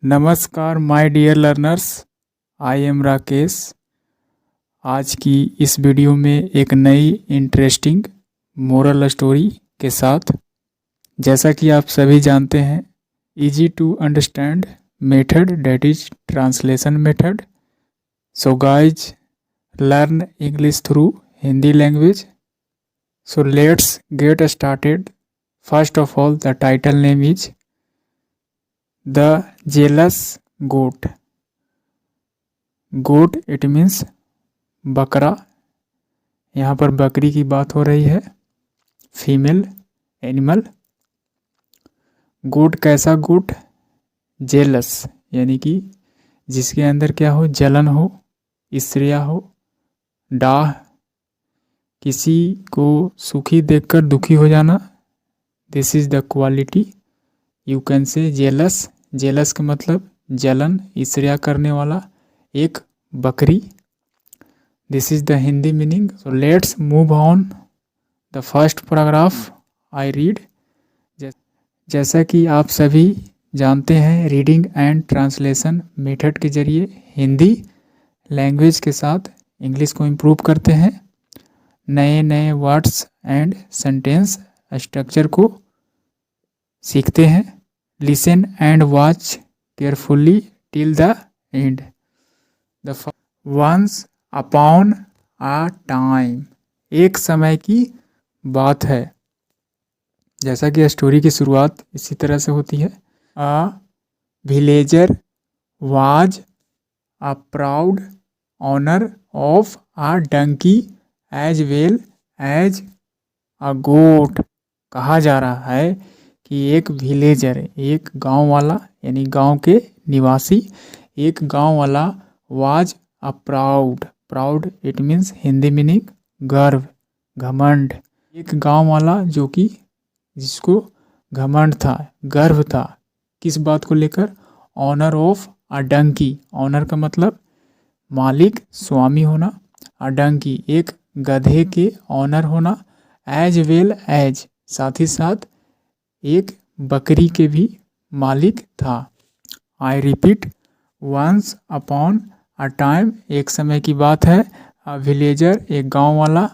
नमस्कार my dear learners, I am Rakesh. आज की इस वीडियो में एक नई इंटरेस्टिंग मोरल स्टोरी के साथ, जैसा कि आप सभी जानते हैं, easy to understand method that is translation method. So guys, learn English through Hindi language. So let's get started. First of all, the title name is the jealous goat. Goat it means बकरा। यहाँ पर बकरी की बात हो रही है, female animal. गोट कैसा गोट? जेलस यानी कि जिसके अंदर क्या हो, जलन हो, ईर्ष्या हो, डाह, किसी को सुखी देखकर दुखी हो जाना। This is the quality you can say jealous. Jealous का मतलब जलन, ईर्ष्या करने वाला एक बकरी। This is the Hindi meaning. So let's move on the first paragraph I read. जैसा कि आप सभी जानते हैं, रीडिंग एंड ट्रांसलेशन मेथड के जरिए हिंदी लैंग्वेज के साथ इंग्लिश को इम्प्रूव करते हैं। नए नए वर्ड्स एंड सेंटेंस स्ट्रक्चर को सीखते हैं। Listen and watch carefully till the end. Once upon a time, एक समय की बात है। जैसा कि स्टोरी की शुरुआत इसी तरह से होती है। A villager was a proud owner of a donkey as well as a goat. कहा जा रहा है कि एक विलेजर, एक गांव वाला यानी गांव के निवासी, एक गांव वाला was a proud. Proud it means Hindi meaning गर्व, घमंड। एक गांव वाला जो कि जिसको घमंड था, गर्व था। किस बात को लेकर? Owner of a donkey. Owner का मतलब मालिक, स्वामी होना। अ डंकी एक गधे के ऑनर होना। एज वेल एज साथ ही साथ एक बकरी के भी मालिक था। I repeat, once upon a time एक समय की बात है। अ विलेजर एक गांव वाला,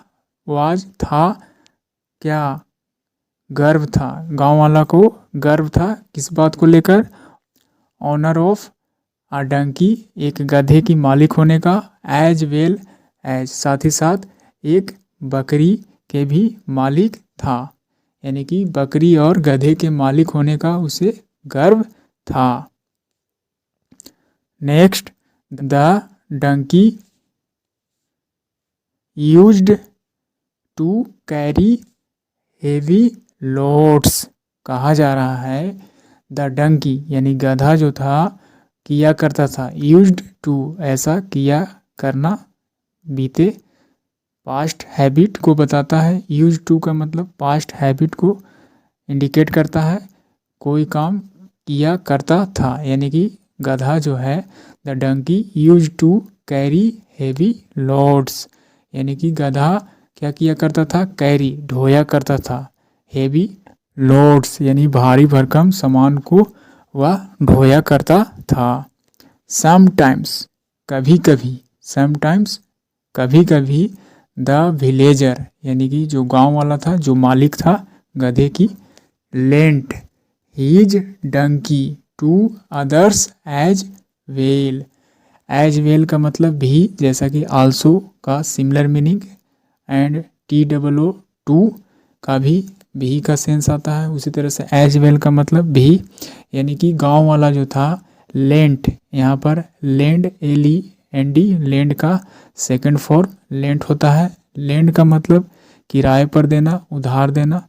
वाज था क्या? गर्व था। गांव वाला को गर्व था किस बात को लेकर? ऑनर ऑफ अ डंकी एक गधे की मालिक होने का। एज वेल एज साथ ही साथ एक बकरी के भी मालिक था, यानी कि बकरी और गधे के मालिक होने का उसे गर्व था। Next, the donkey used to carry heavy loads. कहा जा रहा है द डंकी यानी गधा जो था किया करता था। यूज्ड टू ऐसा किया करना, बीते पास्ट हैबिट को बताता है। यूज टू का मतलब पास्ट हैबिट को इंडिकेट करता है। कोई काम किया करता था, यानी कि गधा जो है, the donkey use to carry heavy loads, यानी कि गधा क्या किया करता था? कैरी ढोया करता था। हेवी लोड्स यानी भारी भरकम सामान को वह ढोया करता था। समटाइम्स कभी कभी, समटाइम्स कभी कभी, द विलेजर यानी कि जो गांव वाला था, जो मालिक था गधे की, lent his donkey to others as well. As well का मतलब भी, जैसा कि आल्सो का similar meaning, and TOO too का भी का सेंस आता है। उसी तरह से एज वेल का मतलब भी, यानी कि गांव वाला जो था लेंट, यहाँ पर लैंड LEND, लैंड का सेकंड फॉर्म लेंट होता है। लैंड का मतलब किराए पर देना, उधार देना,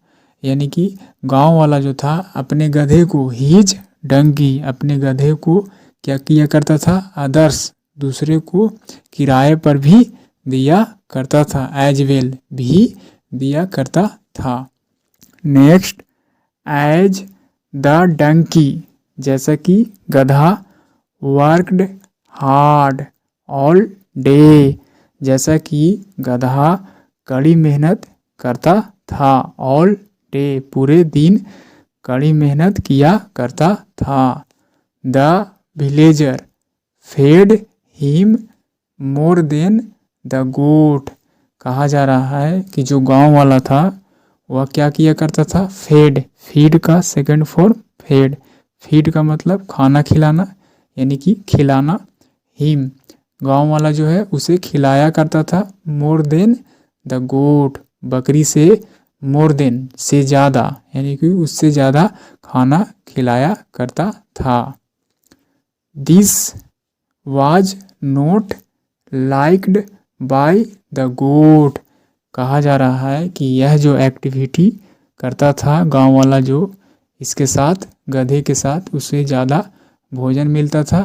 यानी कि गांव वाला जो था अपने गधे को, हीज डंकी अपने गधे को क्या किया करता था? अदर्स दूसरे को किराए पर भी दिया करता था। एज वेल भी दिया करता था। नेक्स्ट, एज द डंकी जैसा कि गधा, वर्कड हार्ड ऑल डे जैसा कि गधा कड़ी मेहनत करता था। ऑल डे पूरे दिन कड़ी मेहनत किया करता था। The villager fed him more than the goat। कहा जा रहा है कि जो गांव वाला था वह क्या किया करता था, फेड, फीड का सेकंड फॉर्म फेड, फीड का मतलब खाना खिलाना यानी कि खिलाना, हिम गांव वाला जो है उसे खिलाया करता था, मोर देन द गोट बकरी से, मोर देन से ज़्यादा यानी कि उससे ज़्यादा खाना खिलाया करता था। This was not liked by the goat. कहा जा रहा है कि यह जो एक्टिविटी करता था गांव वाला जो इसके साथ गधे के साथ उसे ज़्यादा भोजन मिलता था,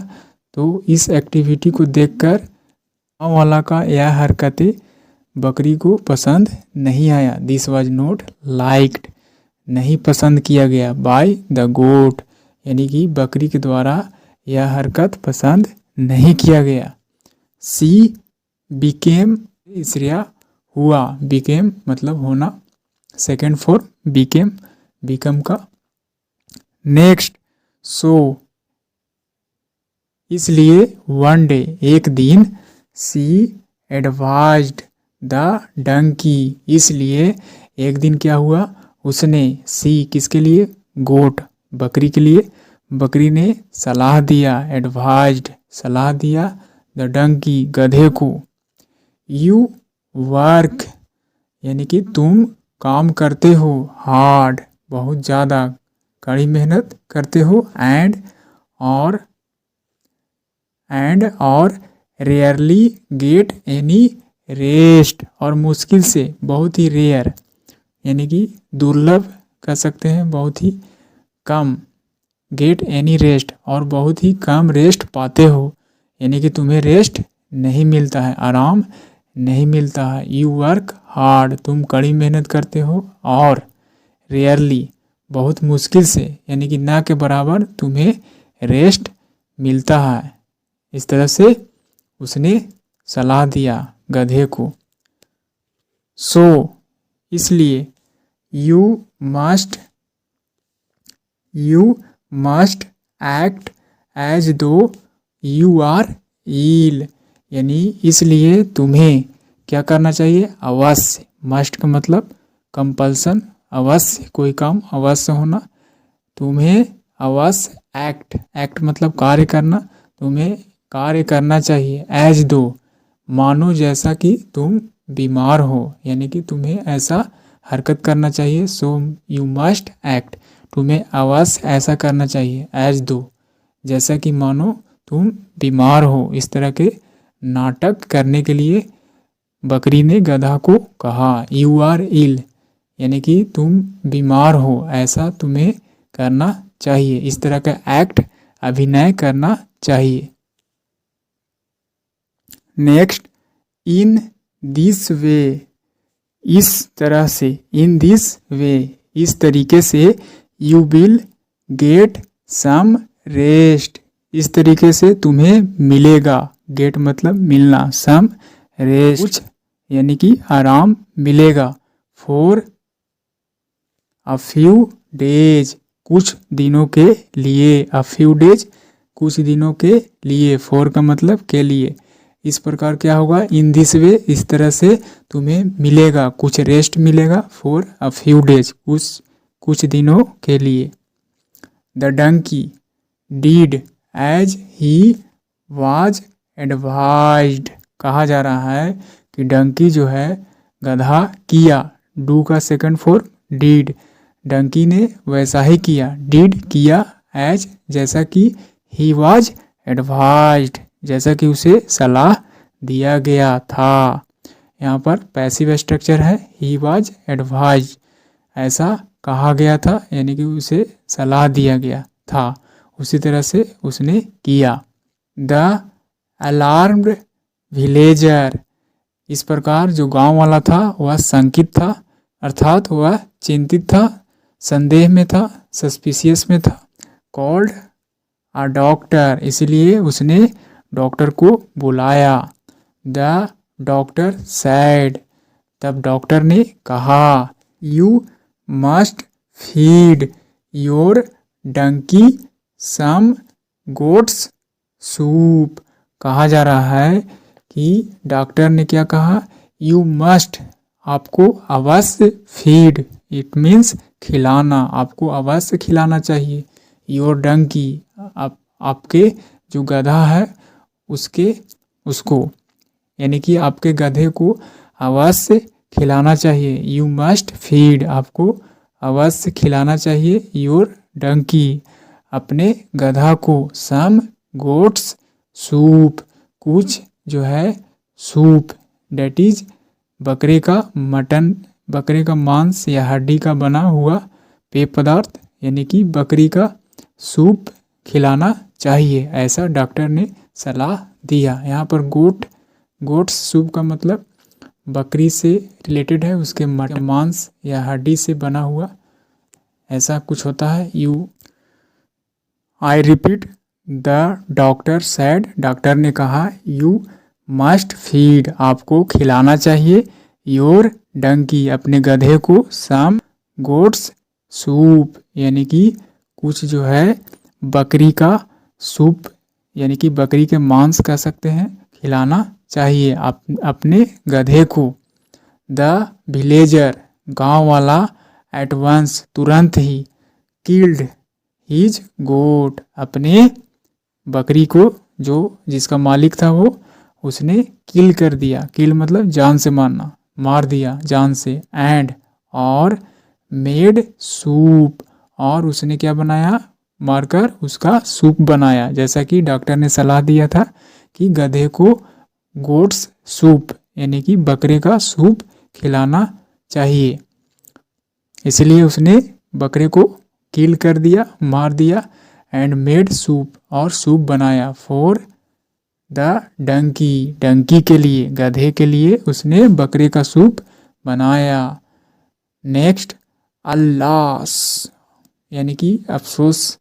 तो इस एक्टिविटी को देखकर गांव वाला का यह हरकतें बकरी को पसंद नहीं आया। दिस वाज नॉट लाइक्ड नहीं पसंद किया गया, बाय द गोट यानी कि बकरी के द्वारा यह हरकत पसंद नहीं किया गया। सी बिकेम इसरिया हुआ, बिकेम मतलब होना, सेकेंड फॉर्म बिकेम, बिकम का। नेक्स्ट सो इसलिए वन डे एक दिन, सी एडवाइज्ड द डंकी इसलिए एक दिन क्या हुआ, उसने, सी किसके लिए, गोट बकरी के लिए, बकरी ने सलाह दिया, एडवाइज्ड सलाह दिया, द डंकी गधे को, यू वर्क यानी कि तुम काम करते हो, हार्ड बहुत ज़्यादा कड़ी मेहनत करते हो, और रेयरली गेट एनी रेस्ट और मुश्किल से बहुत ही रेयर यानी कि दुर्लभ कह सकते हैं, बहुत ही कम, गेट एनी रेस्ट और बहुत ही कम रेस्ट पाते हो यानी कि तुम्हें रेस्ट नहीं मिलता है, आराम नहीं मिलता है। यू वर्क हार्ड तुम कड़ी मेहनत करते हो, और रेयरली बहुत मुश्किल से यानी कि ना के बराबर तुम्हें रेस्ट मिलता है। इस तरह से उसने सलाह दिया गधे को। सो इसलिए यू मस्ट एक्ट एज दो यू आर इल यानी इसलिए तुम्हें क्या करना चाहिए, अवश्य, मस्ट का मतलब कंपल्सन, अवश्य कोई काम अवश्य होना, तुम्हें अवश्य एक्ट मतलब कार्य करना, तुम्हें कार्य करना चाहिए, एज दो मानो जैसा कि तुम बीमार हो यानी कि तुम्हें ऐसा हरकत करना चाहिए। सो यू मस्ट एक्ट तुम्हें अवश्य ऐसा करना चाहिए, एज दो जैसा कि मानो तुम बीमार हो। इस तरह के नाटक करने के लिए बकरी ने गधा को कहा, यू आर इल यानी कि तुम बीमार हो, ऐसा तुम्हें करना चाहिए, इस तरह का एक्ट अभिनय करना चाहिए। नेक्स्ट, इन दिस वे इस तरह से, इन दिस वे इस तरीके से, you will get some rest इस तरीके से तुम्हें मिलेगा, गेट मतलब मिलना, सम रेस्ट कुछ यानी कि आराम मिलेगा, फॉर अ फ्यू डेज कुछ दिनों के लिए, अ फ्यू डेज कुछ दिनों के लिए, फॉर का मतलब के लिए। इस प्रकार क्या होगा, इन दिस वे इस तरह से तुम्हें मिलेगा, कुछ रेस्ट मिलेगा, फॉर अ फ्यू डेज कुछ दिनों के लिए। The donkey did as he was advised कहा जा रहा है कि डंकी जो है गधा किया, डू का सेकंड फॉर्म डीड, डंकी ने वैसा ही किया, डीड किया, एज जैसा कि, ही वाज एडवाइज्ड जैसा कि उसे सलाह दिया गया था। यहाँ पर पैसिव स्ट्रक्चर है, ही वाज एडवाइज्ड ऐसा कहा गया था यानी कि उसे सलाह दिया गया था, उसी तरह से उसने किया। द अलार्म्ड विलेजर इस प्रकार जो गांव वाला था वह शंकित था, अर्थात वह चिंतित था, संदेह में था, सस्पिशियस में था। कॉल्ड अ डॉक्टर इसलिए उसने डॉक्टर को बुलाया। द डॉक्टर सैड तब डॉक्टर ने कहा, you must feed your donkey some goat's soup. कहा जा रहा है कि डॉक्टर ने क्या कहा, यू मस्ट, आपको अवश्य, फीड, इट मीन्स खिलाना, आपको अवश्य खिलाना चाहिए, योर डंकी, आपके जो गधा है उसको, यानी कि आपके गधे को अवश्य खिलाना चाहिए। यू मस्ट फीड, आपको अवश्य खिलाना चाहिए, योर डंकी, अपने गधा को, सम गोट्स सूप, कुछ जो है सूप, डेट इज बकरे का मटन, बकरे का मांस या हड्डी का बना हुआ पेय पदार्थ, यानी कि बकरी का सूप खिलाना चाहिए, ऐसा डॉक्टर ने सलाह दिया। यहाँ पर गोट्स सूप का मतलब बकरी से रिलेटेड है, उसके मांस या हड्डी से बना हुआ ऐसा कुछ होता है। I repeat, the doctor sad, doctor ने कहा, यू मस्ट फीड, आपको खिलाना चाहिए, योर डंकी, अपने गधे को, सम गोट्स सूप, यानी कि कुछ जो है बकरी का सूप, यानी कि बकरी के मांस कह सकते हैं, खिलाना चाहिए अपने गधे को। द विलेजर, गांव वाला, एट वंस, तुरंत ही, किल्ड हिज गोट, अपने बकरी को, जो जिसका मालिक था वो, उसने किल कर दिया, किल मतलब जान से मारना, मार दिया जान से, एंड, और, मेड सूप, और उसने क्या बनाया, मारकर उसका सूप बनाया, जैसा कि डॉक्टर ने सलाह दिया था कि गधे को गोट्स सूप, यानी कि बकरे का सूप खिलाना चाहिए, इसलिए उसने बकरे को किल कर दिया, मार दिया, एंड मेड सूप, और सूप बनाया, फॉर द डंकी, डंकी के लिए, गधे के लिए उसने बकरे का सूप बनाया। नेक्स्ट, अल्लास, यानी कि अफसोस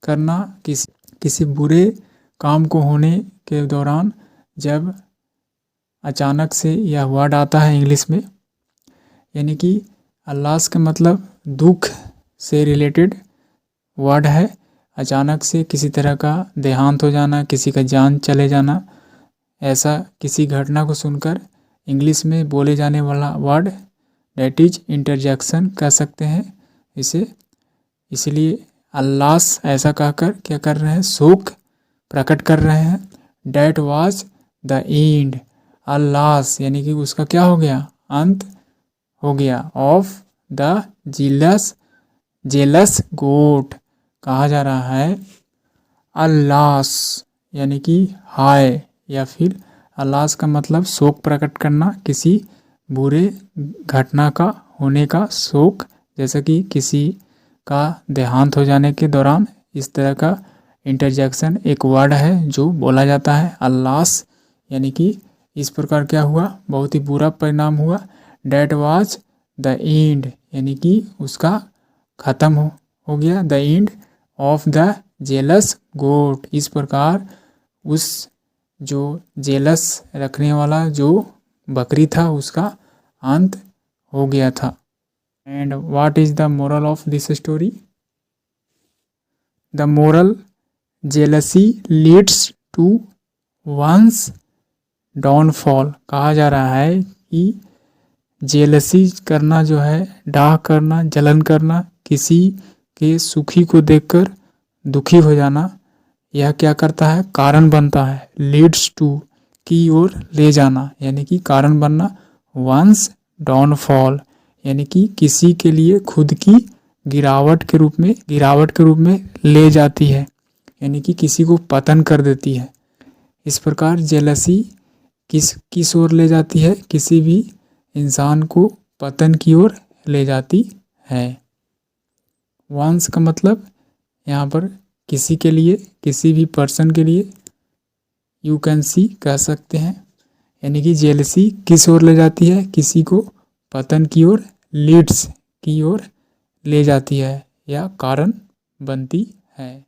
करना, किसी बुरे काम को होने के दौरान जब अचानक से यह वर्ड आता है इंग्लिश में, यानी कि अल्लास का मतलब दुख से रिलेटेड वर्ड है, अचानक से किसी तरह का देहांत हो जाना, किसी का जान चले जाना, ऐसा किसी घटना को सुनकर इंग्लिश में बोले जाने वाला वर्ड, डेट इज इंटरजेक्शन कह सकते हैं इसे, इसलिए अल्लास ऐसा कहकर क्या कर रहे हैं, शोक प्रकट कर रहे हैं। डेट वाज द एंड, अल्लास यानी कि उसका क्या हो गया, अंत हो गया, ऑफ द जेलस गोट, कहा जा रहा है अल्लास यानी कि हाय, या फिर अल्लास का मतलब शोक प्रकट करना, किसी बुरे घटना का होने का शोक, जैसे कि किसी का देहांत हो जाने के दौरान इस तरह का इंटरजेक्शन एक वर्ड है जो बोला जाता है, अल्लास, यानी कि इस प्रकार क्या हुआ, बहुत ही बुरा परिणाम हुआ। डेट वाज द एंड, यानी कि उसका ख़त्म हो गया, the end of the jealous goat, इस प्रकार उस जो जेलस रखने वाला जो बकरी था उसका अंत हो गया था। And what is the moral of this story? The moral, jealousy leads to one's downfall, कहा जा रहा है कि जेलसी करना जो है, डाह करना, जलन करना, किसी के सुखी को देखकर दुखी हो जाना, यह क्या करता है, कारण बनता है, लीड्स टू, की ओर ले जाना, यानी कि कारण बनना, वंस डाउनफॉल, यानी कि किसी के लिए खुद की गिरावट के रूप में ले जाती है, यानी कि किसी को पतन कर देती है। इस प्रकार जेलसी किस ओर ले जाती है, किसी भी इंसान को पतन की ओर ले जाती है। वंस का मतलब यहाँ पर किसी के लिए, किसी भी पर्सन के लिए, यू कैन सी कह सकते हैं, यानी कि जेलसी किस ओर ले जाती है, किसी को पतन की ओर, लीड्स की ओर ले जाती है या कारण बनती है।